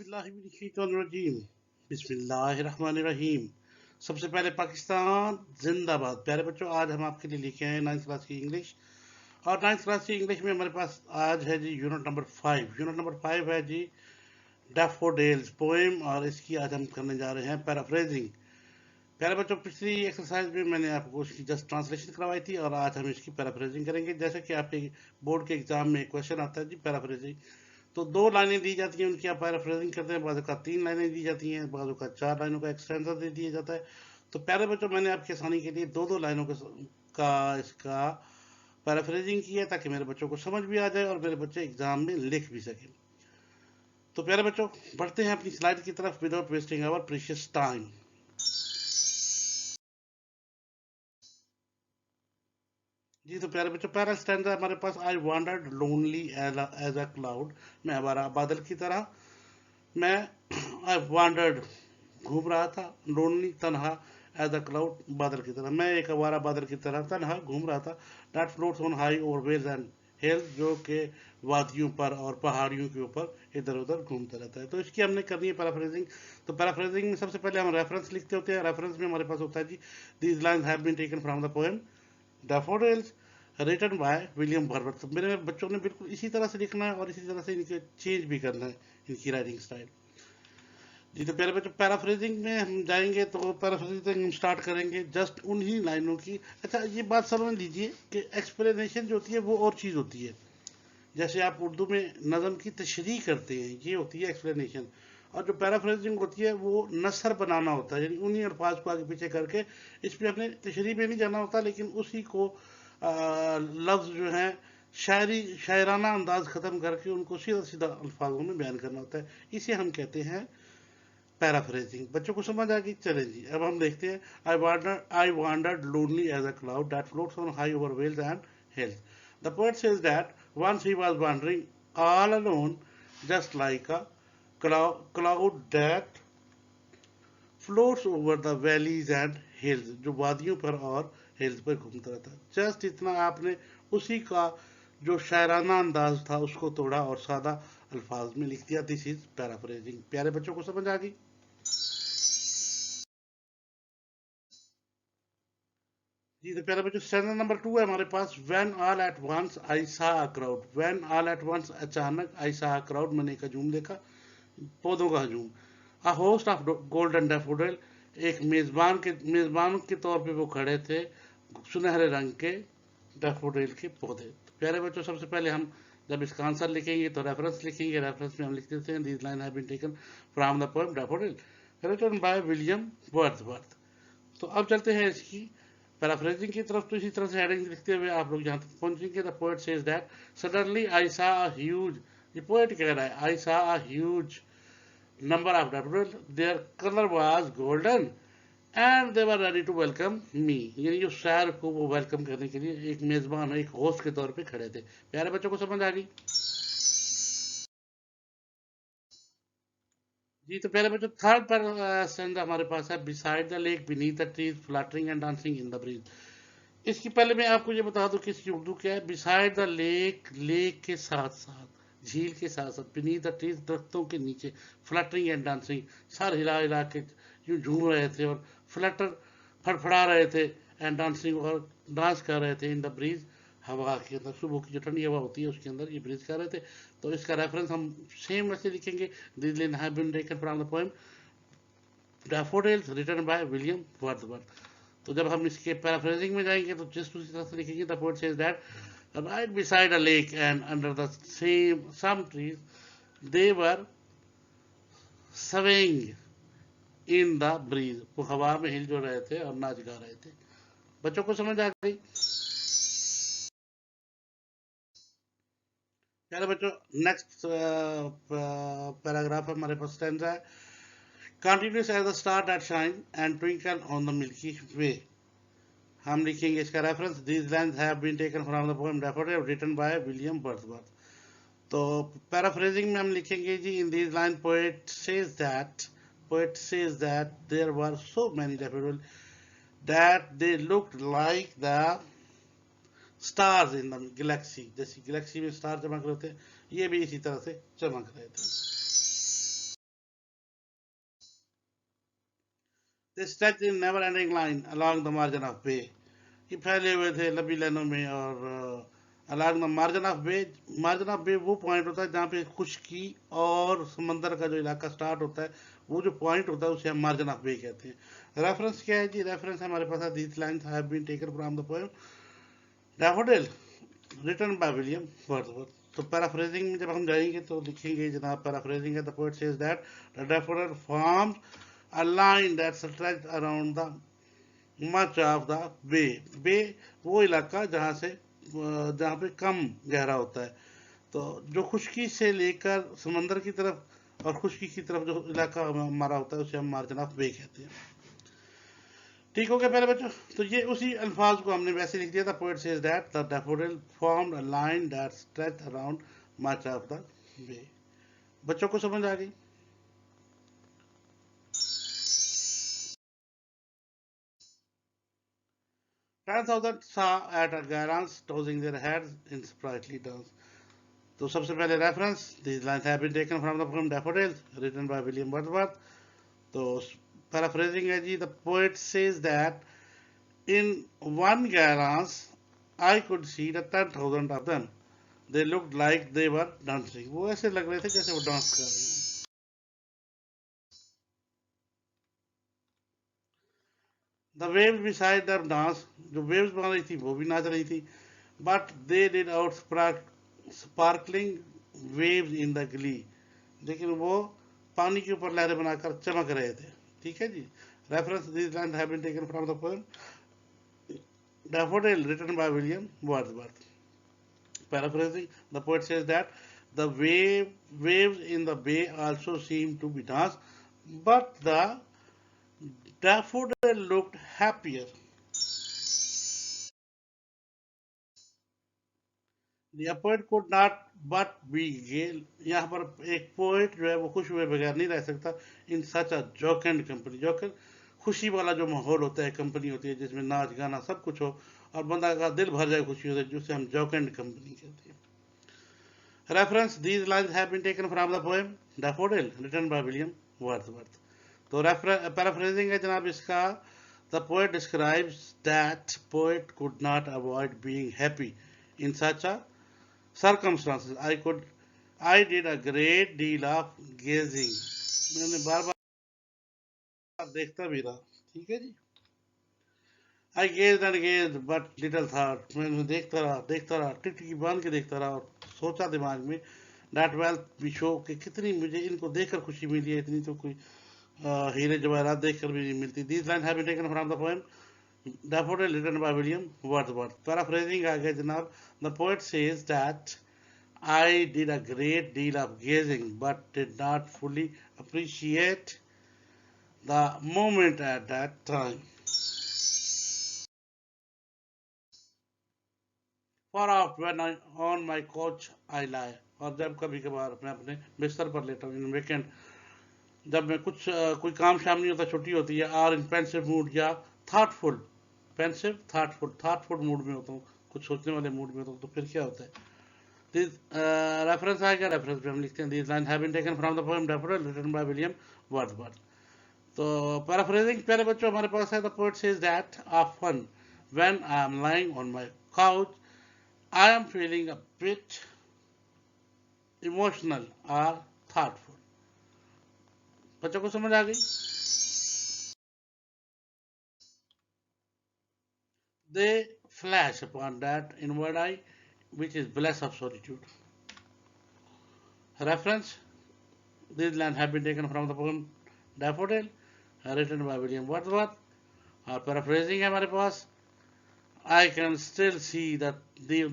औज़ुबिल्लाहिमिनश्शैतानिर्रजीम बिस्मिल्लाहिर्रहमानिर्रहीम। सबसे पहले पाकिस्तान जिंदाबाद। प्यारे बच्चों, आज हम आपके लिए लेके आए 9th क्लास की इंग्लिश। और 9th क्लास की इंग्लिश में हमारे पास आज है जी यूनिट नंबर 5। यूनिट नंबर 5 है जी डैफोडिल्स पोएम, और इसकी आज हम करने जा रहे हैं पैराफ्रेजिंग। प्यारे बच्चों, पिछली एक्सरसाइज में मैंने आपको उसकी जस्ट ट्रांसलेशन करवाई थी, और आज हम इसकी पैराफ्रेजिंग करेंगे। जैसे कि आपके बोर्ड के एग्जाम में क्वेश्चन आता है जी पैराफ्रेजिंग, तो 2 लाइनें दी जाती हैं, उनकी आप पैराफ्रेजिंग करते हैं। बाजू का 3 लाइनें दी जाती हैं, बाजू का 4 लाइनों का एक्सटेंसर दे दिया जाता है। तो प्यारे बच्चों, मैंने आपकी आसानी के लिए 2-2 लाइनों का इसका पैराफ्रेजिंग किया, ताकि मेरे बच्चों को समझ भी आ जाए और मेरे बच्चे एग्जाम में लिख भी सकें। तो प्यारे बच्चों, बढ़ते हैं अपनी स्लाइड की तरफ without wasting our precious time. जी तो प्यारे बच्चों, पहला स्टैंजा हमारे पास, I wandered lonely as a cloud. मैं हमारा बादल की तरह, मैं आई वांडर्ड घूम रहा था, लोनली तन्हा, एज अ क्लाउड बादल की तरह, मैं एक आवारा बादल की तरह तन्हा घूम रहा था। That floats on high over vales and hills, जो के वादियों पर और पहाड़ियों के ऊपर इधर उधर घूमता रहता है। तो इसकी हमने करनी है पैराफ्रेजिंग। तो पैराफ्रेजिंग में सबसे पहले हम रेफरेंस लिखते होते हैं। रेफरेंस में हमारे पास होता है जी, these lines have been taken from the poem daffodils written by William Wordsworth. मेरे बच्चों ने बिल्कुल इसी तरह से लिखना है और इसी तरह से इनके चेंज भी करना है, इनकी राइटिंग स्टाइल। जी तो प्यारे बच्चों, पैराफ्रेजिंग में हम जाएंगे, तो पैराफ्रेजिंग हम स्टार्ट करेंगे जस्ट उन्हीं लाइनों की। अच्छा, ये बात समझ लीजिए कि एक्सप्लेनेशन जो होती है वो और चीज़ होती है। जैसे आप उर्दू में नज़म की तशरीह करते हैं, ये होती है एक्सप्लेनेशन। और जो पैराफ्रेजिंग होती है वो नसर बनाना होता है, यानी उन्हीं अल्फाज को आगे पीछे करके, इसमें अपने तशरीह में नहीं जाना होता, लेकिन उसी को लफ्ज़ जो है शायराना अंदाज ख़त्म करके उनको सीधा सीधा अल्फाजों में बयान करना होता है। इसे हम कहते हैं पैराफ्रेजिंग। बच्चों को समझ आ गई? चलें जी, अब हम देखते हैं। I wandered lonely as a cloud that floats on high over vales and hills. The poet says that once he was wandering all alone, just like a cloud that floats over the valleys and hills, जो वादियों पर और hills पर घूमता रहता है। Just इतना आपने उसी का जो शायराना अंदाज था उसको तोड़ा और सादा अल्फाज में लिख दिया। This is paraphrasing. प्यारे बच्चों को समझ आ गई? जी तो प्यारे बच्चों, स्टैंडर्ड नंबर 2 है हमारे पास। When all at once I saw a crowd. When all at once, अचानक, आई सा अ क्राउड, मैंने एक हजूम देखा, पौधों का हजूम। A host of golden daffodil, एक मेजबान के तौर पे वो खड़े थे सुनहरे रंग के डैफोडिल के पौधे। तो प्यारे बच्चों, सबसे पहले हम जब इसका आंसर लिखेंगे तो रेफरेंस लिखेंगे। रेफरेंस में हम लिख देते हैं, these line have been taken from the poem daffodil written by William Wordsworth. तो अब चलते हैं इसकी पैराफ्रेजिंग की तरफ। तो इसी तरह से हेडिंग लिखते हुए आप लोग जहां तक पहुंचेंगे, the poet says that suddenly I saw a huge, ये पोएट कह रहा है, आई saw a huge number of daffodils, their color was golden and they were ready to welcome me। यानी जो शायर को वो वेलकम करने के लिए एक मेजबान, एक होस्ट के तौर पे खड़े थे। प्यारे बच्चों को समझ आ गई? जी तो प्यारे बच्चों, थर्ड पर स्टैंजा हमारे पास है, beside the lake beneath the trees fluttering and dancing in the breeze. इसकी पहले मैं आपको ये बता दूं कि इसकी उर्दू क्या है। बिसाइड द लेक, लेक के साथ साथ, झील के साथ साथ, बीनीथ द ट्रीज, दरख्तों के नीचे, फ्लटरिंग एंड डांसिंग, सर हिला हिला के यूं झूम रहे थे, और फ्लटर फड़फड़ा रहे थे, एंड डांसिंग, और डांस कर रहे थे, इन द ब्रीज, हवा के अंदर, सुबह की जो ठंडी हवा होती है उसके अंदर ये ब्रीज कर रहे थे। तो इसका रेफरेंस हम सेम वैसे लिखेंगे, this line have been taken from the poem daffodils written by William Wordsworth. तो जब हम इसके पैराफ्रेजिंग में जाएंगे तो जिस दूसरी तरह से लिखेंगे, the poet says that right beside a lake and under the same some trees, they were swaying in the breeze, वो हवा में हिल जो रहे थे और नाच गा रहे थे। बच्चों को समझ आ गई? चलो बच्चों, नेक्स्ट पैराग्राफ हमारे पास स्टैंजा है, continuous as the star that shine and twinkle on the milky way। हम लिखेंगे इसका reference, these lines have been taken from the poem Daffodil written by William Wordsworth। तो पैराफ्रेजिंग में हम लिखेंगे जी, in this line poet says that there were so many daffodils that they looked like the stars in the galaxy। जैसे Galaxy में star चमक रहे थे, ये भी इसी तरह से चमक रहे थे। They stretched in never-ending line along the margin of bay. ये फैले हुए थे लंबी लाइनों में और अलॉन्ग द मार्जिन ऑफ बे वो पॉइंट होता है जहाँ पे खुशकी और समंदर का जो इलाका स्टार्ट होता है, वो जो पॉइंट होता है उसे हम मार्जिन ऑफ बे कहते हैं। रेफरेंस क्या है जी? रेफरेंस हमारे पास है these lines have been taken from the poem daffodil written by William Wordsworth. तो पैराफ्रेजिंग में जब हम जाएंगे तो लिखेंगे जनाब, पैराफ्रेजिंग है the poet says that the daffodil forms a line that stretched around the much of the bay। बे वो इलाका जहाँ पे कम गहरा होता है। तो जो खुशकी से लेकर समंदर की तरफ और खुशकी की तरफ जो इलाका हमारा होता है उसे हम मार्जिन ऑफ बे कहते हैं। ठीक हो गया पहले बच्चों? तो ये उसी अल्फाज को हमने वैसे लिख दिया था। Poet says that the daffodil formed a line that stretched around much of the bay. बच्चों को समझ आ गई? 10,000 saw at a glance, tossing their heads in sprightly dance। तो सबसे पहले reference, these lines have been taken from the poem Daffodils written by William Wordsworth। तो paraphrasing है जी, the poet says that in one glance I could see the 10,000 of them। They looked like they were dancing। वो ऐसे लग रहे थे जैसे वो dance कर रहे हैं। The waves beside them dance, जो waves बन रही थी वो भी नाच रही थी। But they did out sparkling waves in the glee। लेकिन वो पानी के ऊपर लहरें बनाकर चमक रहे थे। ठीक है जी। Reference this line have been taken from the poem daffodil written by William Wordsworth. Paraphrasing, the poet says that the waves in the bay also seemed to be danced, but the daffodil looked happier। The poet could not but be gay। यहाँ पर एक poet जो है वो खुश हुए बगैर नहीं रह सकता। इन सच अ जॉकेंड कंपनी, जॉकेंड खुशी वाला जो माहौल होता है, कंपनी होती है जिसमें नाच गाना सब कुछ हो और बंदा का दिल भर जाए खुशी होती है, जिसे हम जॉकेंड कंपनी कहते हैं। Reference, these lines have been taken from the poem daffodil written by William Wordsworth. तो पैराफ्रेजिंग है जनाब इसका। The poet describes that poet could not avoid being happy in such a circumstances। I did a great deal of gazing। मैंने बार बार देखता भी रहा। ठीक है जी। I gazed and gazed but little thought। मैं देखता रहा टिकटिकी बांध के देखता रहा और सोचा दिमाग में that wealth भी शो कि कितनी मुझे इनको देखकर खुशी मिली है, इतनी तो कोई हीरे जवाहरात देखकर भी नहीं मिलती। These lines have been taken from the poem Daffodil written by William Wordsworth। Paraphrasing आ गया जनाब। The poet says that I did a great deal of gazing but did not fully appreciate the moment at that time। Far off when I on my couch I lie। और जब कभी कभार मैं अपने बिस्तर पर लेटा हूँ इन वीकेंड, जब मैं कोई काम शाम नहीं होता, छुट्टी होती है, और इन पेंसिव मूड या थाटफुल, पेंसिव थाटफुल मूड में होता हूँ, कुछ सोचने वाले मूड में होता हूँ, तो फिर क्या होता है? रेफरेंस आएगा, रेफरेंस पे हम लिखते हैं these line have been taken from the poem daffodil written by William Wordsworth. तो पैराफ्रेजिंग पहले बच्चों हमारे पास है। The poet says that often when I am lying on my couch I am feeling a bit emotional और thoughtful. बच्चों को समझ आ गई? They flash upon that inward eye which is bliss of solitude। Reference, these lines have been taken from the poem Daffodil written by William Wordsworth। और paraphrasing है हमारे पास। I can still see that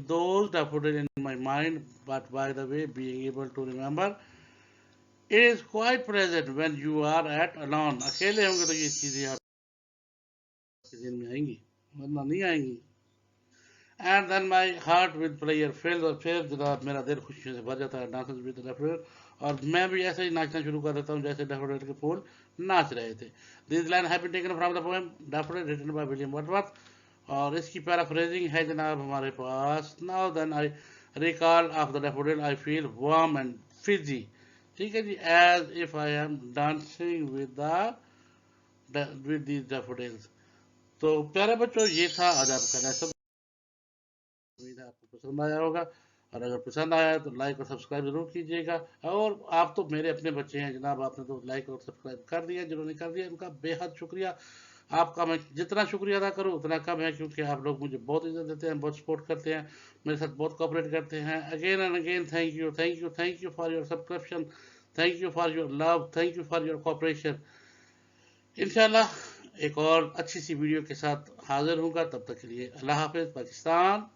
those daffodils in my mind, but by the way, being able to remember, it is quite present when you are at alone। अकेले होंगे तो ये चीजें आपके दिन में आएंगी, वरना नहीं आएंगी। And then my heart with pleasure filled, और फिर जनाब मेरा दिल खुशियों से भर जाता है। डांसेस विद डैफोडिल, और मैं भी ऐसे ही नाचना शुरू कर देता हूँ जैसे डैफोडिल के फूल नाच रहे थे। This line have been taken from the poem daffodil written by William Wordsworth. और इसकी पैराफ्रेजिंग है जनाब हमारे पास। Now then I recall of the daffodil I feel warm and fizzy. ठीक है जी। As if I am dancing with the with these daffodils. तो प्यारे बच्चों, ये था आज आपका लेसन। उम्मीद है आपको पसंद आया होगा, और अगर पसंद आया तो लाइक और सब्सक्राइब जरूर कीजिएगा। और आप तो मेरे अपने बच्चे हैं जनाब, आपने तो लाइक और सब्सक्राइब कर दिया, जिन्होंने कर दिया उनका बेहद शुक्रिया। आपका मैं जितना शुक्रिया अदा करूं उतना कम है, क्योंकि आप लोग मुझे बहुत इज्जत देते हैं, बहुत सपोर्ट करते हैं, मेरे साथ बहुत कोऑपरेट करते हैं। Again and again thank you, thank you, thank you for your subscription, thank you for your love, thank you for your cooperation. इंशाल्लाह एक और अच्छी सी वीडियो के साथ हाजिर होगा, तब तक के लिए अल्लाह हाफिज। पाकिस्तान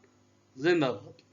जिंदाबाद।